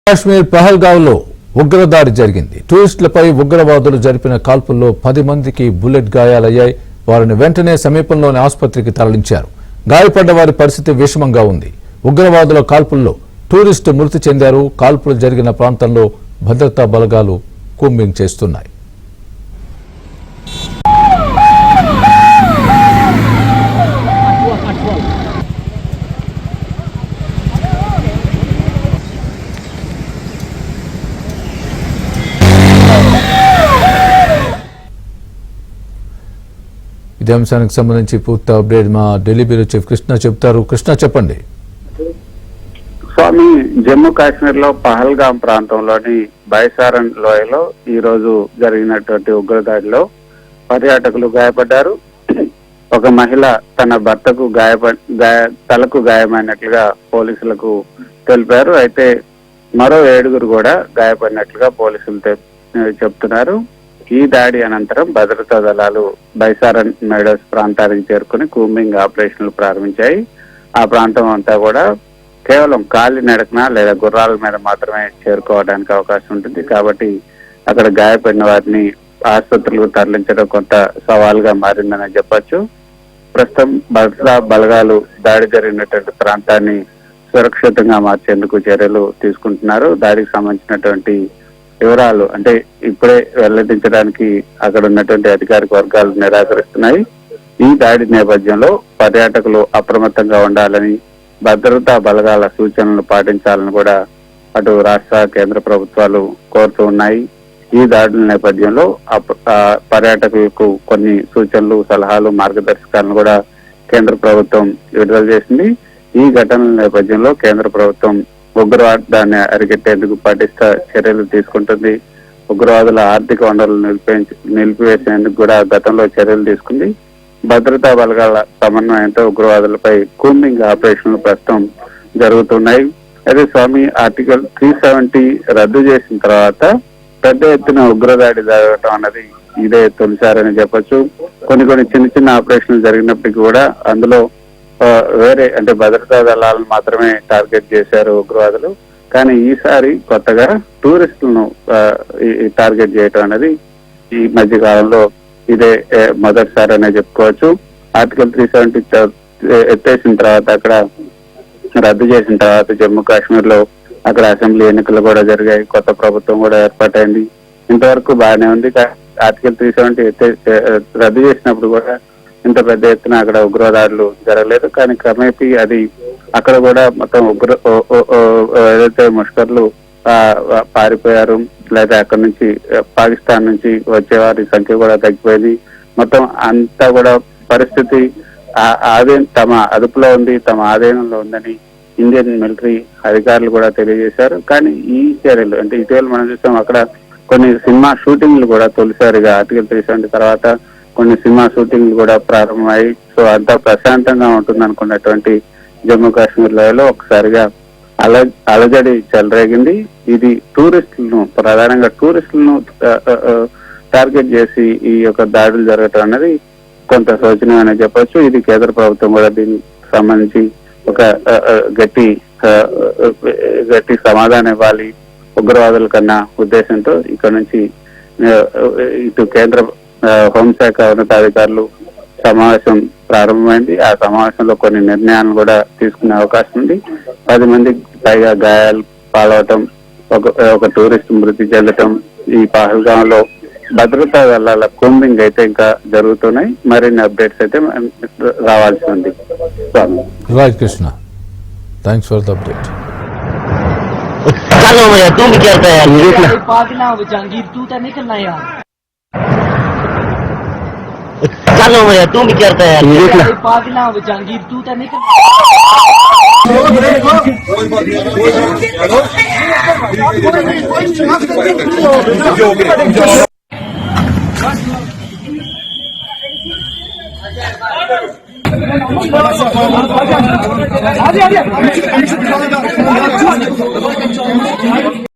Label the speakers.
Speaker 1: కాశ్మీర్ పహల్గావ్లో ఉగ్రదాడి జరిగింది. టూరిస్టులపై ఉగ్రవాదులు జరిపిన కాల్పుల్లో 10 మందికి బుల్లెట్ గాయాలయ్యాయి. వారిని వెంటనే సమీపంలోని ఆసుపత్రికి తరలించారు. గాయపడ్డ వారి పరిస్థితి విషమంగా ఉంది. ఉగ్రవాదుల కాల్పుల్లో టూరిస్టు మృతి చెందారు. కాల్పులు జరిగిన ప్రాంతంలో భద్రతా బలగాలు కూంబింగ్ చేస్తున్నాయి. ఇదే అంశానికి సంబంధించి పూర్తి అప్డేట్ మా ఢిల్లీ బ్యూరో చీఫ్ కృష్ణ చెప్తారు. కృష్ణ, చెప్పండి.
Speaker 2: స్వామి, జమ్మూ కాశ్మీర్ లో పహల్గామ్ ప్రాంతంలోని బైసారన్ లోయలో ఈ రోజు జరిగినటువంటి ఉగ్రదాడిలో పర్యాటకులు గాయపడ్డారు. ఒక మహిళ తన భర్తకు తలకు గాయమైనట్లుగా పోలీసులకు తెలిపారు. అయితే మరో 7 కూడా గాయపడినట్లుగా పోలీసులు చెప్తున్నారు. ఈ దాడి అనంతరం భద్రతా దళాలు బైసారన్ మెడోస్ ప్రాంతానికి చేరుకుని కూంబింగ్ ఆపరేషన్లు ప్రారంభించాయి. ఆ ప్రాంతం అంతా కూడా కేవలం కాలినడకన లేదా గుర్రాల మీద మాత్రమే చేరుకోవడానికి అవకాశం ఉంటుంది. కాబట్టి అక్కడ గాయపడిన వారిని ఆసుపత్రులకు తరలించడం కొంత సవాల్గా మారిందని చెప్పొచ్చు. ప్రస్తుతం భద్రతా బలగాలు దాడి జరిగినటువంటి ప్రాంతాన్ని సురక్షితంగా మార్చేందుకు చర్యలు తీసుకుంటున్నారు. దాడికి సంబంధించినటువంటి వివరాలు అంటే ఇప్పుడే వెల్లడించడానికి అక్కడ ఉన్నటువంటి అధికారిక వర్గాలు నిరాకరిస్తున్నాయి. ఈ దాడి నేపథ్యంలో పర్యాటకులు అప్రమత్తంగా ఉండాలని, భద్రతా బలగాల సూచనలు పాటించాలని కూడా అటు రాష్ట్ర కేంద్ర ప్రభుత్వాలు కోరుతూ ఉన్నాయి. ఈ దాడుల నేపథ్యంలో పర్యాటకులకు కొన్ని సూచనలు, సలహాలు, మార్గదర్శకాలను కూడా కేంద్ర ప్రభుత్వం విడుదల చేసింది. ఈ ఘటనల నేపథ్యంలో కేంద్ర ప్రభుత్వం ఉగ్రవాదాన్ని అరికట్టేందుకు పటిష్ట చర్యలు తీసుకుంటుంది. ఉగ్రవాదుల ఆర్థిక వనరులు నిలిపివేసేందుకు కూడా గతంలో చర్యలు తీసుకుంది. భద్రతా బలగాల సమన్వయంతో ఉగ్రవాదులపై కూంబింగ్ ఆపరేషన్లు ప్రస్తుతం జరుగుతున్నాయి. అయితే స్వామి, ఆర్టికల్ 370 రద్దు చేసిన తర్వాత పెద్ద ఎత్తున ఉగ్రదాడి జరగటం అన్నది ఇదే తొలిసారని చెప్పొచ్చు. కొన్ని చిన్న ఆపరేషన్లు జరిగినప్పటికీ కూడా అందులో వేరే అంటే భద్రతా దళాలను మాత్రమే టార్గెట్ చేశారు ఉగ్రవాదులు. కానీ ఈసారి కొత్తగా టూరిస్టులను టార్గెట్ చేయటం అనేది ఈ మధ్య కాలంలో ఇదే మొదటిసారి అనే చెప్పుకోవచ్చు. ఆర్టికల్ 370 ఎత్తేసిన తర్వాత, అక్కడ రద్దు చేసిన తర్వాత జమ్మూ కాశ్మీర్ లో అక్కడ అసెంబ్లీ ఎన్నికలు కూడా జరిగాయి. కొత్త ప్రభుత్వం కూడా ఏర్పాటైంది. ఇంతవరకు బాగానే ఉంది. ఆర్టికల్ 370 రద్దు చేసినప్పుడు కూడా ఇంత పెద్ద ఎత్తున అక్కడ ఉగ్రదాడులు జరగలేదు. కానీ క్రమేపీ అది అక్కడ కూడా మొత్తం ఏదైతే ముష్కర్లు పారిపోయారు, లేదా అక్కడ నుంచి పాకిస్తాన్ నుంచి వచ్చేవారి సంఖ్య కూడా తగ్గిపోయింది. మొత్తం అంతా కూడా పరిస్థితి తమ అదుపులో ఉంది, తమ ఆధీనంలో ఉందని ఇండియన్ మిలిటరీ అధికారులు కూడా తెలియజేశారు. కానీ ఈ చర్యలు అంటే ఇటీవల మనం చూసాం, అక్కడ కొన్ని సినిమా షూటింగ్లు కూడా తొలిసారిగా ఆర్టికల్ 370 తర్వాత కొన్ని సినిమా షూటింగ్లు కూడా ప్రారంభమయ్యాయి. సో అంతా ప్రశాంతంగా ఉంటుంది అనుకున్నటువంటి జమ్మూ కాశ్మీర్ లోయలో ఒకసారిగా అలజడి చెలరేగింది. ఇది ప్రధానంగా టూరిస్టులను టార్గెట్ చేసి ఈ యొక్క దాడులు జరగటం అనేది కొంత శోచనీయమని చెప్పొచ్చు. ఇది కేంద్ర ప్రభుత్వం కూడా దీనికి సంబంధించి ఒక గట్టి సమాధానం ఇవ్వాలి ఉగ్రవాదుల కన్నా ఉద్దేశంతో ఇక్కడ నుంచి ఇటు కేంద్ర హోంశాఖ ఉన్నతాధికారులు సమావేశం ప్రారంభమైంది. ఆ సమావేశంలో కొన్ని నిర్ణయాలను కూడా తీసుకునే అవకాశం ఉంది. 10 మందికి పైగా గాయాలు పాలవటం, ఒక టూరిస్ట్ మృతి చెందటం, ఈ పహల్గామ్ లో భద్రతా దళాల కూంబింగ్ అయితే ఇంకా జరుగుతున్నాయి. మరిన్ని అప్డేట్స్ అయితే రావాల్సి ఉంది.
Speaker 1: Right Krishna, thanks for the update.
Speaker 3: चलो भैया, तू भी करता है यार।
Speaker 4: पागला जहांगीर, तू तो निकल। आजा